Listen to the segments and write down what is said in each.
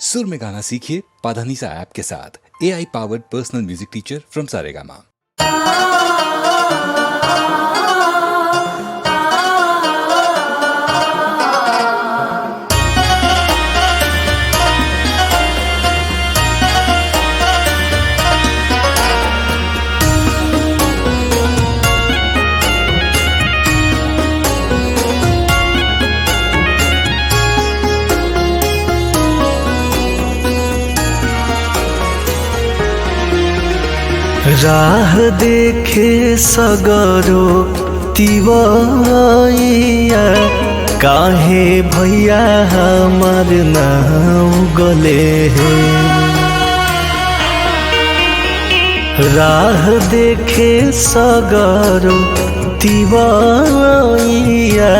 सुर में गाना सीखिए पाधानीसा ऐप के साथ। AI powered personal music teacher from Saregama. राह देखे सगरो तिवैया, काहे भैया हमार नाम गले है। राह देखे सगरो तिवैया,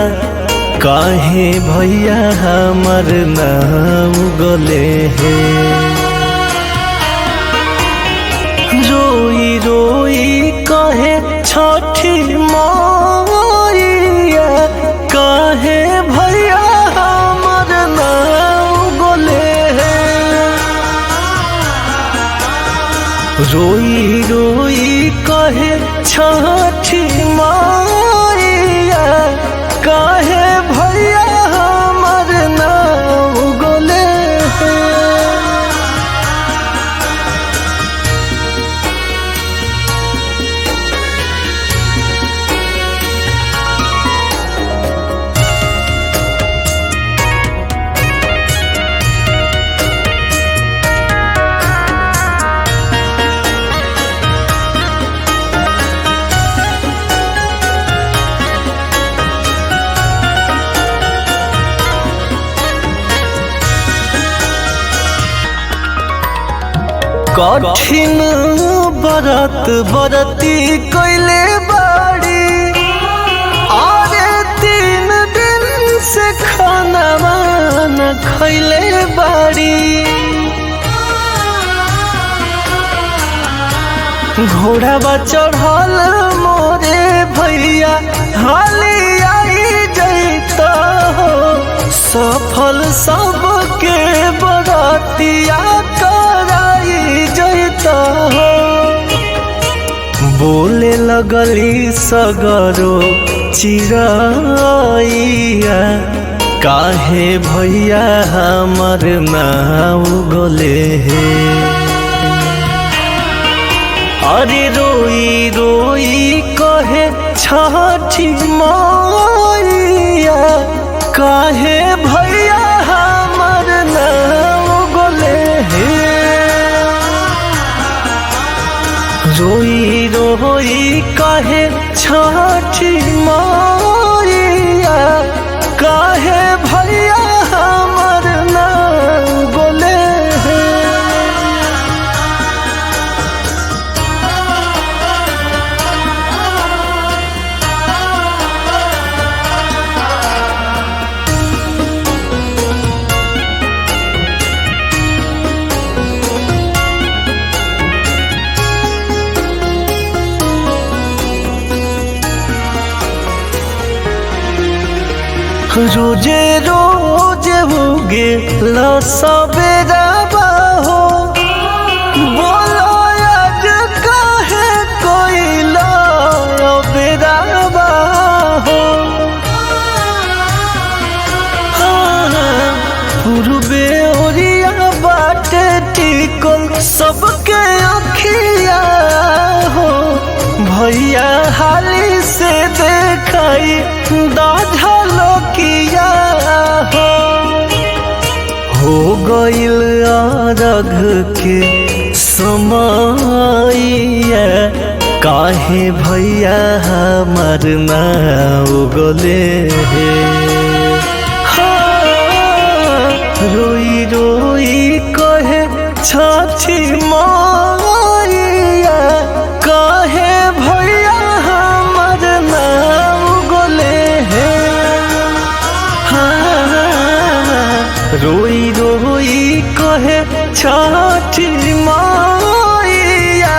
काहे भैया हमार नाम गले है। रोई रोई कहे छठी मैया, कहे भैया हमर नाम गोले है। रोई रोई कहे छठी मैया, कहे भैया हमर नाम गोले है। कठिन बरत बरती कैले बाड़ी, आरे 3 दिन से खाना न खैले बाड़ी। घोड़ा चढ़ल मोरे भैया, हाली आई जैता हो। सफल सबके बरतिया कराई जैता हो। बोले लगली सगरो चिड़ैया, काहे भैया हमर नाम गोले है। अरे रोई रोई कहे छठी मैया, काहे भैया हमर नाम गोले है। रोई रोई कहे छठी मैया, काहे भैया हमर नाम गोले है। रोजे रोजे उगे सबेरा हो। बोलो आज काहे कोई बेरा हो। पूर्वे ओरिया बाटे टिकल सबके अखिया हो। भैया हाली से देखाई दाझलो किया हो गइल अरघ के समय, काहे भैया हमर नाम गोले है। रोई रोई कहे छठी मैया, काहे भैया हमर नाम गोले है। रोई रोई कहे छठी मैया,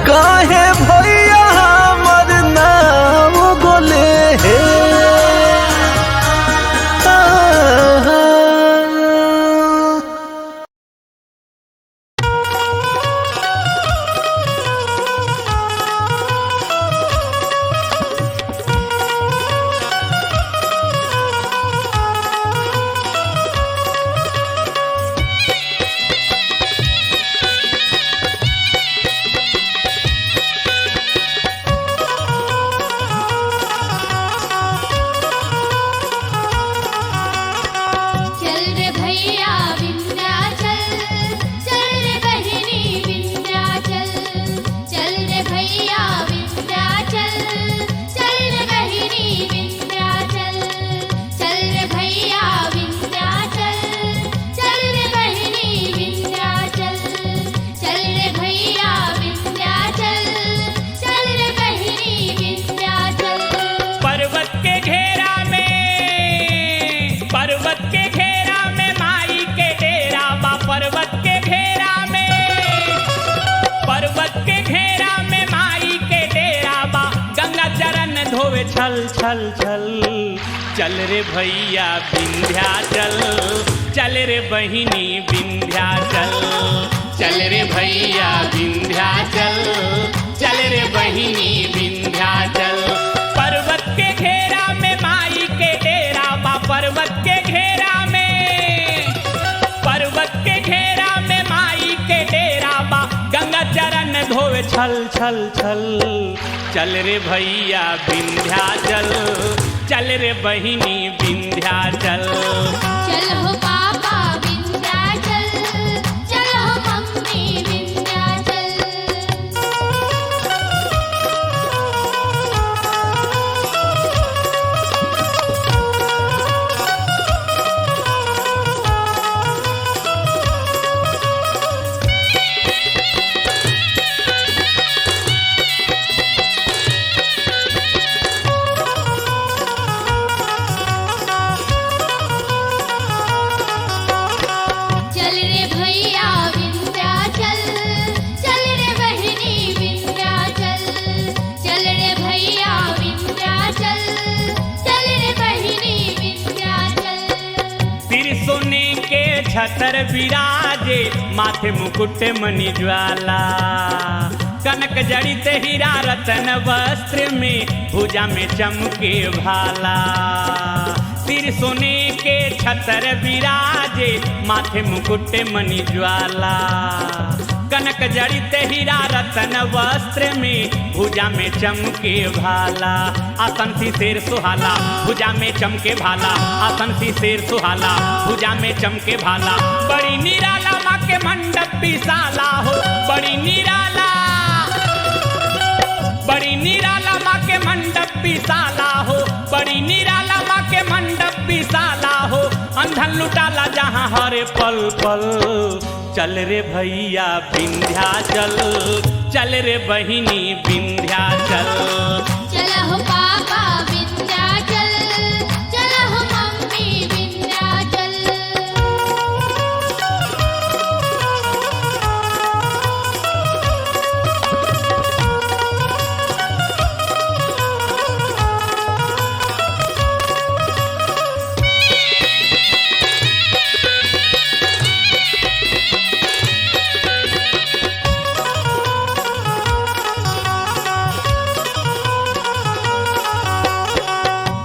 काहे भैया हमर नाम गोले है। छल छल छल। चल रे भैया विंध्याचल, चल रे बहिनी विंध्याचल, चल रे भैया विंध्याचल, चल रे बहिनी विंध्याचल। पर्वत के घेरा में माई के डेरा बा, पर्वत के घेरा में, पर्वत के घेरा में माई के डेरा बा। गंगा चरण धोवे छल छल छल। चल रे भैया विंध्याचल, चल रे बहिनी विंध्याचल। चल हो पापा विंध्याचल, चल हो मम्मी विंध्याचल। चल रे भैया विंध्याचल, चल रे बहिनी विंध्याचल, चल रे भैया विंध्याचल, चल रे बहिनी विंध्याचल। सिर सोने के छतर विराजे, माथे मुकुट मणि ज्वाला। कनक जड़ित हीरा रतन वस्त्र में, भुजा में चमके भाला। सिर सोने के छतर विराजे, माथे मुकुट मणि ज्वाला। कनक जड़ित हीरा रतन वस्त्र में, भुजा में चमके भाला। आसन सी शेर सुहाला, भुजा में चमके भाला। आसन सी शेर सुहाला, भुजा में चमके भाला। बड़ी निराला माँ के मंडप विशाला हो, बड़ी निराला, बड़ी निराला माँ के मंडप विशाला हो, बड़ी निराला माँ के मंडप विशाला हो। अंधन लुटाला जहाँ हरे पल पल। चल रे भैया विंध्याचल, चल रे बहिनी विंध्याचल। चल हो पापा विंध्याचल, चल हो मम्मी विंध्याचल।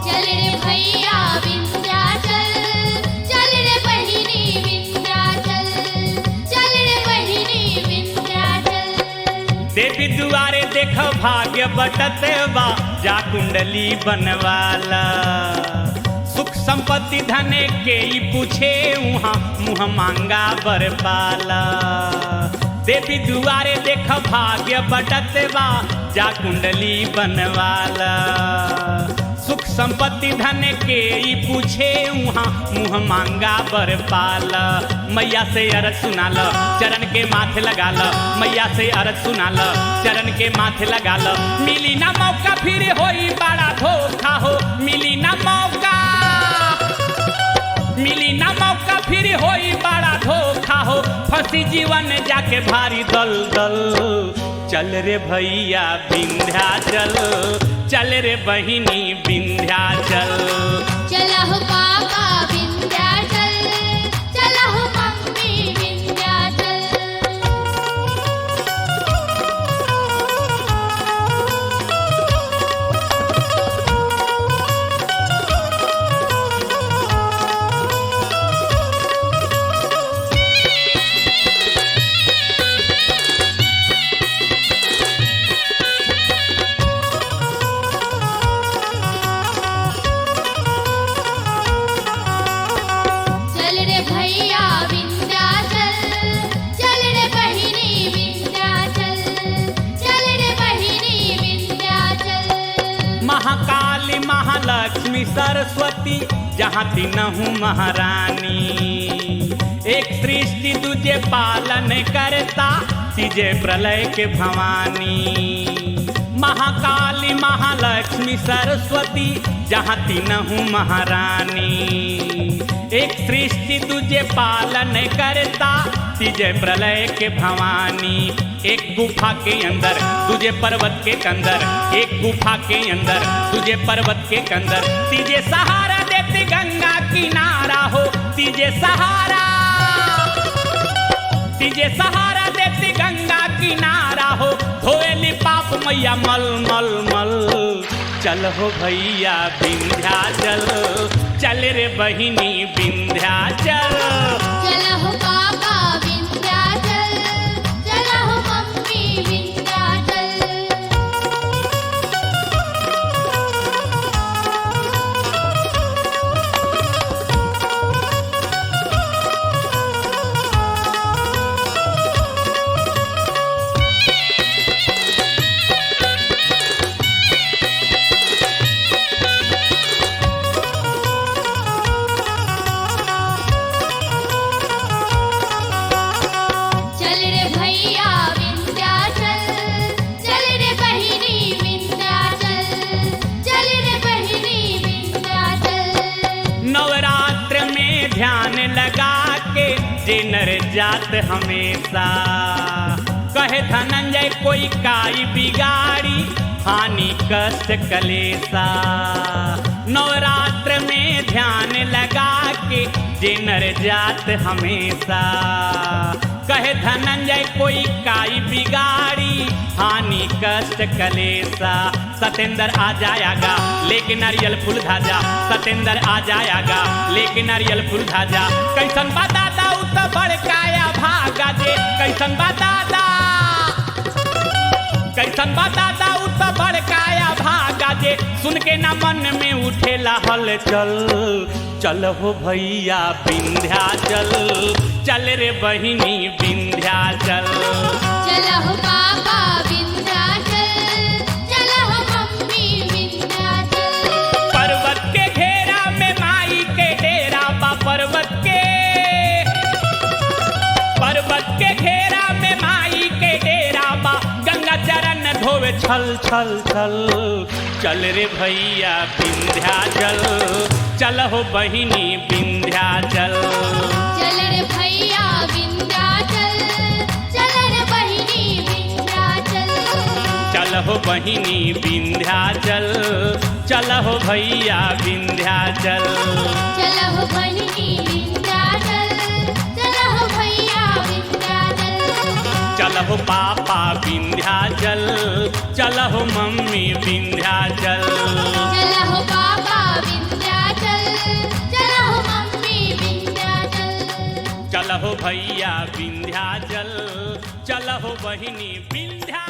चल रे भैया विंध्याचल, चल रे बहिनी विंध्याचल, चल रे बहिनी विंध्याचल। देवी दुआरे देख भाग्य बटत बा, जा कुंडली बनवाला। सुख संपत्ति धने के ही पूछे, वहाँ मुँह मांगा बर पाला। देवी दुआरे देख भाग्य बटत बा, जा कुंडली बनवाला। सुख संपत्ति धन के ही पूछे, वहाँ मुँह मांगा बर पाला। मैया से अरज सुनाल, चरण के माथे लगा ल। मैया से अरज सुनाल, चरण के माथे लगा ल। मिली ना मौका फिर होई बड़ा धोखा हो, मिली ना मौका, मिली ना मौका फिर होई बड़ा धोखा हो। फंसी जीवन जाके भारी दल दल। चल रे भैया विंध्याचल, चल रे बहिनी विंध्याचल। चल हो पापा विंध्याचल, चल हो मम्मी विंध्याचल। चल रे भैया विंध्याचल, चल रे बहिनी विंध्याचल, चल रे बहिनी विंध्याचल। महाकाली महालक्ष्मी सरस्वती, जहाँ तीनहु महारानी। एक सृष्टि दूजे पालन करता, तीजे प्रलय के भवानी। महाकाली महालक्ष्मी सरस्वती, जहाँ तीनहु महारानी। एक सृष्टि तुझे पालन करता, तीजे प्रलय के भवानी। एक गुफा के अंदर तुझे पर्वत के कंदर, एक गुफा के अंदर तुझे पर्वत के कंदर। तीजे सहारा देते गंगा किनारा हो, तीजे सहारा, तीजे सहारा देते गंगा किनारा हो। धोएली पाप मैया मल मल मल। चल हो भैया विंध्याचल, चल रे बहिनी विंध्याचल। चला हो पापा विंध्याचल, चला हो मम्मी विंध्याचल। चल रे भैया विंध्याचल, चल रे बहिनी विंध्याचल, चल रे बहिनी विंध्याचल। नवरात्र में ध्यान लगा के जे नर जात हमेशा। कहे धनंजय कोई काई बिगाड़ी, हानि कष्ट कलेसा। नवरात्र में ध्यान लगा के जे नर जात हमेशा। कहे धनंजय कोई काई बिगाड़ी, हानि कष्ट कलेसा। सतेंद्र आ जाएगा लेके नारियल फूल धाजा, सतेंद्र आ जाएगा लेके नारियल फूल धाजा। कैसन बता दाऊ तो बड़काया भागा जे, कैसन बता दा, कैसन बता दाऊ तो बड़काया भागा जे। सुन के ना मन में उठेला हलचल। चल हो भैया विंध्याचल, चल रे बहिनी विंध्याचल। चला हो पापा विंध्याचल, चला हो मम्मी विंध्याचल। पर्वत के घेरा में माई के डेरा बा, पर्वत के, पर्वत के घेरा में माई के डेरा बा। गंगा चरण धोवे छल छल छल। चल रे भैया विंध्याचल, चल हो बहिनी विंध्याचल। चल रे भैया विंध्याचल, चल रे बहिनी विंध्याचल। चल हो बहिनी विंध्याचल, चल हो भैया विंध्याचल। चला हो बहिनी विंध्याचल, चला हो भैया विंध्याचल। चल हो पापा विंध्याचल, चल हो मम्मी विंध्याचल। चला हो पापा विंध्याचल, चला हो मम्मी विंध्याचल। चल हो भैया विंध्याचल, चल हो बहिनी विंध्याचल।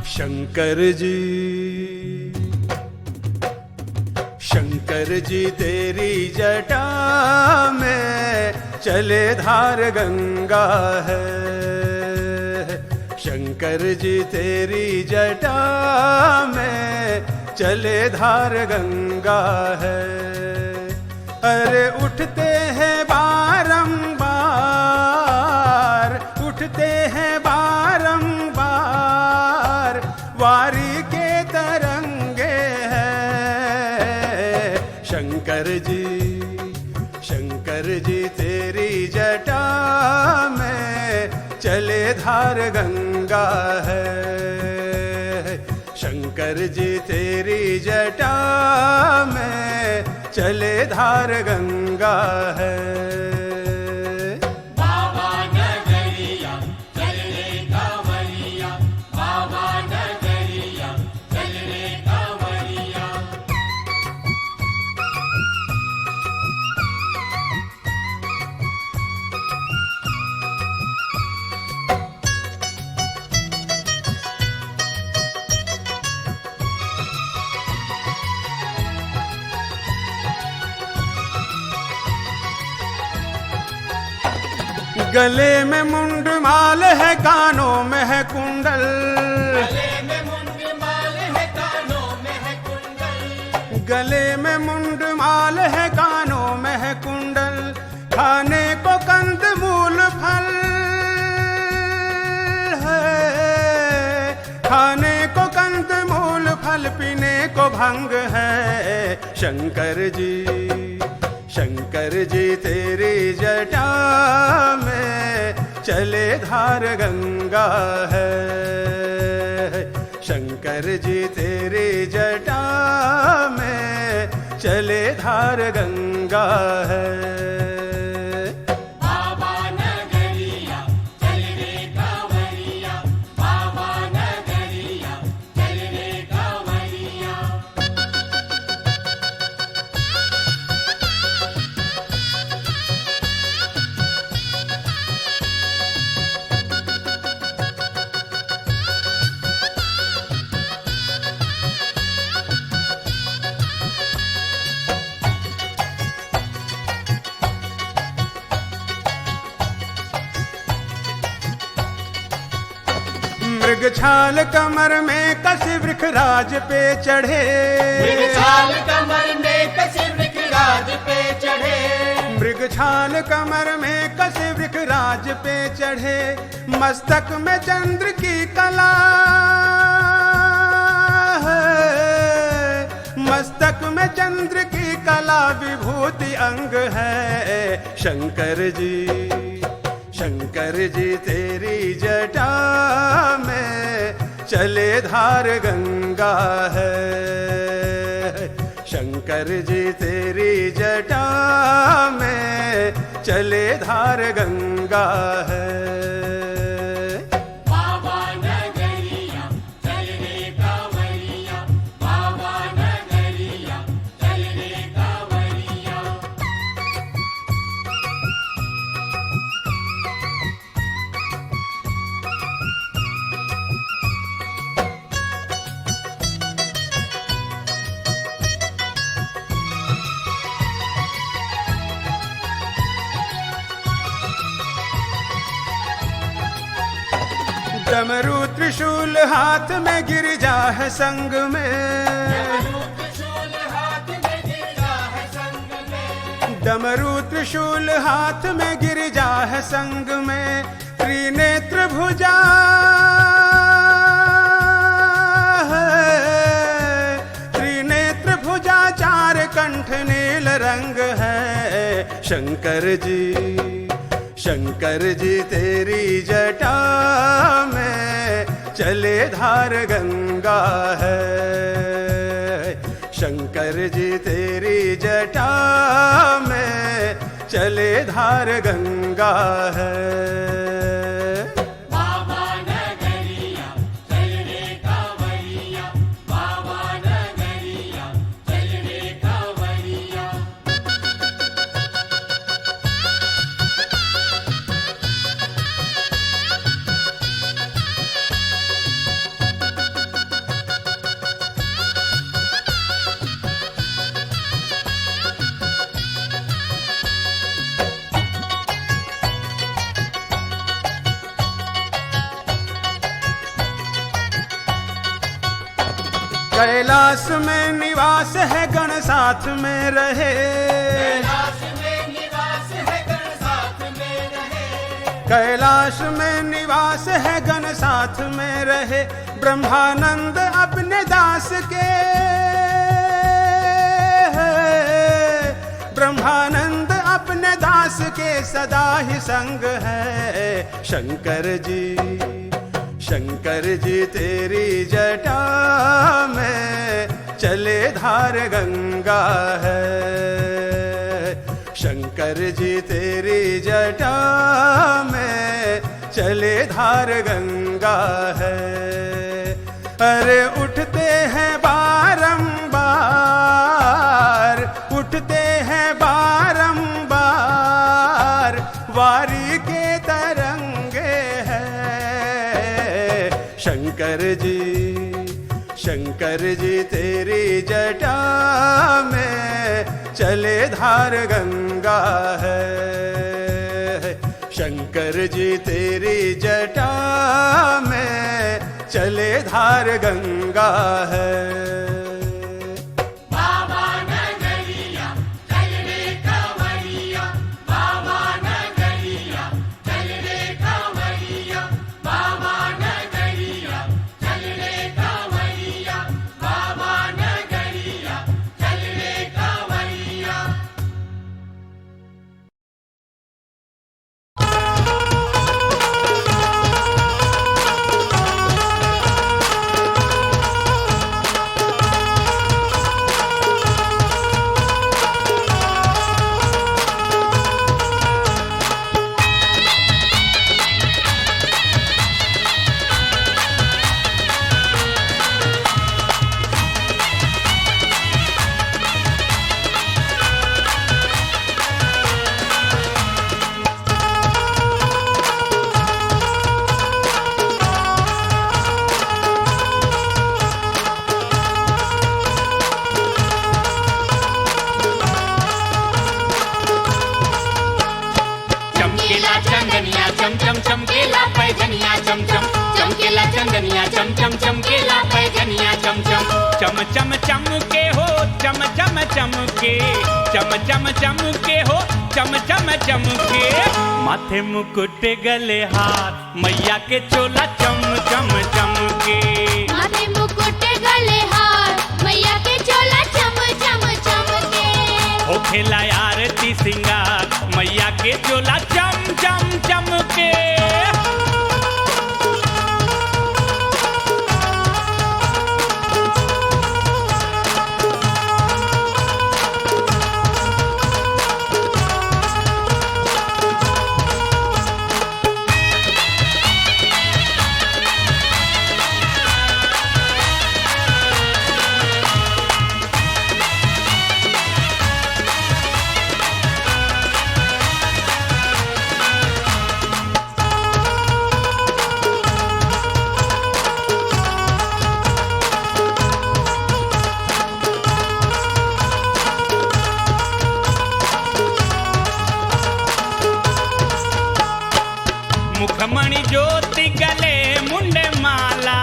शंकर जी, शंकर जी तेरी जटा में चले धार गंगा है। शंकर जी तेरी जटा में चले धार गंगा है। अरे उठते हैं बारंबार, उठते हैं बारंबार, वारी के तरंगे हैं। शंकर जी, शंकर जी तेरी जटा में चले धार गंगा है। शंकर जी तेरी जटा में चले धार गंगा है। गले में मुंड माल है, कानों में है कुंडल, गले में मुंड माल है, कानों में है कुंडल। गले में मुंड माल है, कानों में है कुंडल। खाने को कंद मूल फल है, खाने को कंद मूल फल, पीने को भंग है। शंकर जी, शंकर जी तेरी जटा में चले धार गंगा है। शंकर जी तेरी जटा में चले धार गंगा है। बाबा नगरिया चल रे कांवरिया, बाबा नगरिया चल रे कांवरिया। मृग छाल कमर में कसी वृखराज पे चढ़े, मृगछाल कमर में कसी वृखराज पे चढ़े। मृग छाल कमर में कसी वृखराज पे चढ़े। मस्तक में चंद्र की कला है, मस्तक में चंद्र की कला, विभूति अंग है। शंकर जी, शंकर जी तेरी जटा में चले धार गंगा है। शंकर जी तेरी जटा में चले धार गंगा है। बाबा नगरिया चल रे कांवरिया, बाबा नगरिया चल रे कांवरिया। डमरू त्रिशूल हाथ में गिरजा है संग में, त्रिशूल हाथ में गिरजा है संग में। डमरू त्रिशूल हाथ में गिरजा है संग में। त्रिनेत्र भुजा है, त्रिनेत्र भुजा, चार कंठ नील रंग है। शंकर जी, शंकर जी तेरी जटा में चले धार गंगा है। शंकर जी तेरी जटा में चले धार गंगा है। बाबा नगरिया चल रे कांवरिया, बाबा नगरिया चल रे कांवरिया। कैलाश में निवास है, गण साथ में रहे। कैलाश में निवास है, गण साथ में रहे। कैलाश में निवास है, गण साथ में रहे। ब्रह्मानंद अपने दास के, ब्रह्मानंद अपने दास के सदा ही संग है। शंकर जी, शंकर जी तेरी जटा में चले धार गंगा है। शंकर जी तेरी जटा में चले धार गंगा है। अरे उठते हैं बारंबार, उठते हैं बारंबार, वारी के तरंगे हैं। शंकर जी, शंकर जी तेरी जटा में चले धार गंगा है। शंकर जी तेरी जटा में चले धार गंगा है। बाबा नगरिया चल रे कंवरिया, बाबा नगरिया चल रे कंवरिया, बाबा नगरिया चल रे कंवरिया, बाबा नगरिया चल रे कंवरिया। चमकेला चंदनिया चम चम चमकेला पैजनिया चम चम, चमकेला चंदनिया चम चम चमकेला पैजनिया चम चम, चम चम चमके हो चम चम चमके, चम चम चमके हो चम चम चमके। माथे मुकुट गले हार मैया के चोला चम चम चमके। माथे मुकुट गले हार मैया के चोला चम चम चमके। हो खेला आरती सिंगार मैया के चोला चम चम चमके। मुखमणि ज्योति गले मुंडे माला,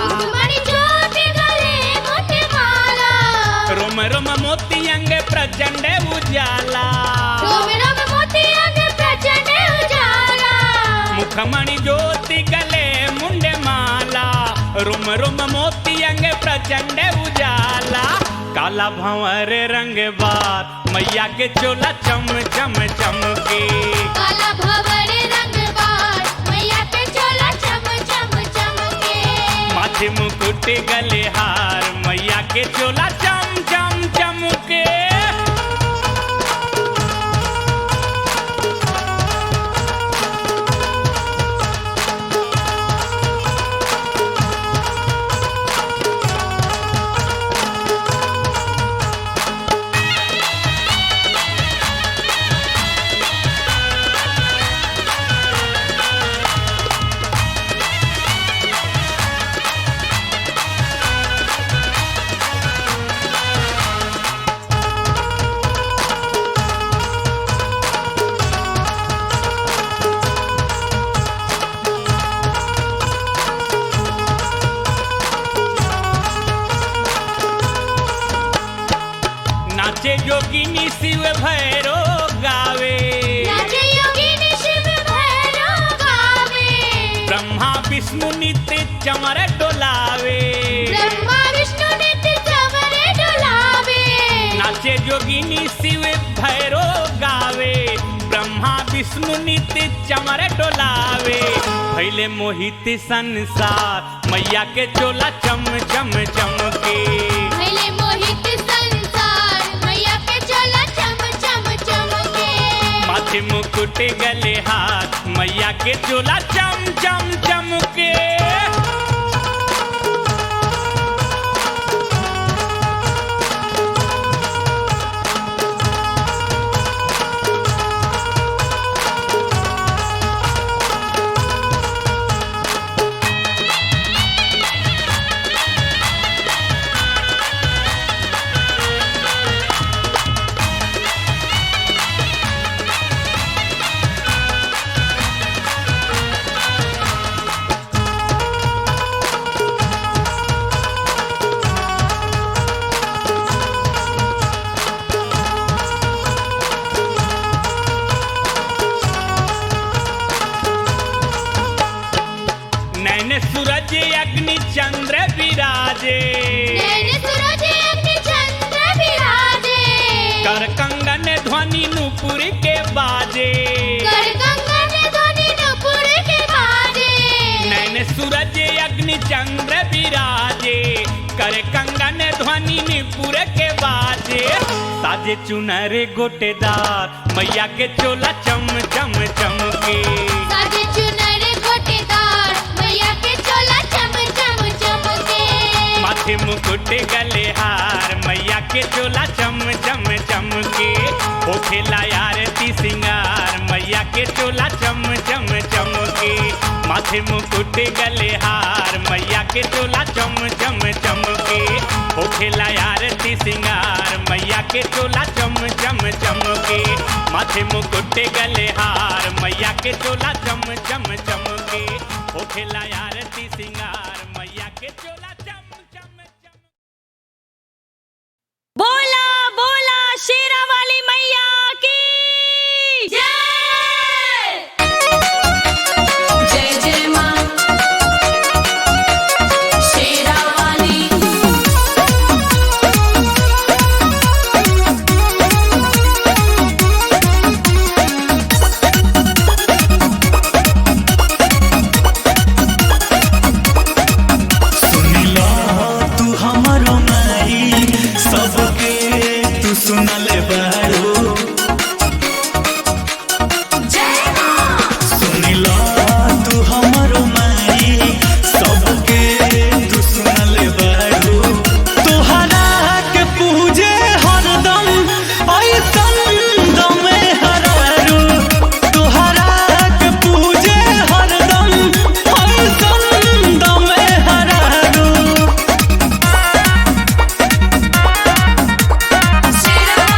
मुखमणि ज्योति गले मुंडे माला। रोम रोम मोती अंग प्रचंड उजाला, रोम रोम मोती अंग प्रचंड उजाला। मुखमणि ज्योति गले मुंडे माला, रोम रोम मोती अंग प्रचंड उजाला। काला भंवर रंग बार मैया के चोला चम चम चमके। काला भंवर रंग बार मैया के चोला चम चम चमके। माथे मुकुट गले हार मैया के चोला चम चम चमके। नाचे योगिनी शिव भैरो गावे, नाचे योगिनी शिव भैरो गावे। ब्रह्मा विष्णु नित्य चमर डोलावे। ब्रह्मा विष्णु नित्य चमर डोलावे। नाचे योगिनी शिव भैरो गावे, ब्रह्मा विष्णु नित्य चमर डोलावे। भैले मोहित संसार मैया के चोला चम चम चमके। भैले मोहित संसार मैया के चोला चम चम चमके। माथे मुकुट गले हाथ मैया के चोला चम चम चमके। चंद्र विराजे कर कंगन ध्वनि निपुर के बाजे साजे चुनर गोटेदार मैया के चोला चम चम चमके साजे चुनर गोटेदार मैया के चोला चम चम चमके माथे मुकुट गले हार मैया के चोला चम चम चमके होखेला आरती सिंगार मैया के चोला चम चम चमके माथे मुकुट गले हार मैया के चोला चम चम चमके होखेला आरती सिंगार मैया के चोला चम चम चमके माथे मुकुट गले हार मैया के चोला चम चम चमके होखेला आरती सिंगार मैया के चोला चम चम चम। बोला बोला शेरा वाली मैया की जय जय माँ शेरा वाली सुनिला तू हमारो माई सबके तू सुनले बारू जय माँ सुनिला तू हमारो माई सबके तू सुनले बारू तोहरा के पूजे हरदम ऐसन दमे हरारू तोहरा के पूजे हरदम ऐसन दमे हरारू शेरा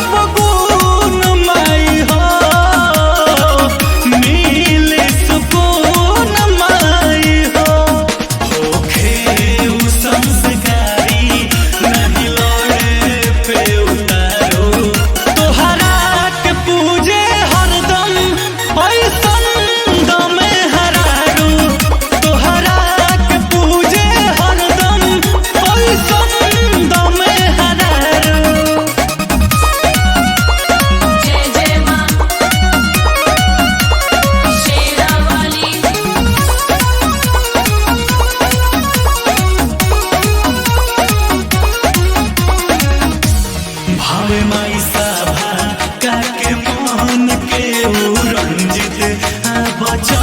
सब गुण माई हो मिले सुकून माई हो होखे उ संस्कारी नहीं लोड़े पे उतारो तोहरा के पूजे हरदम ऐसन दम हरारू तोहरा के पूजे हरदम ऐसन दम हरारू जय जय माँ शेरा वाली भावे माई साभा काके मन के उ रंजित आ बचा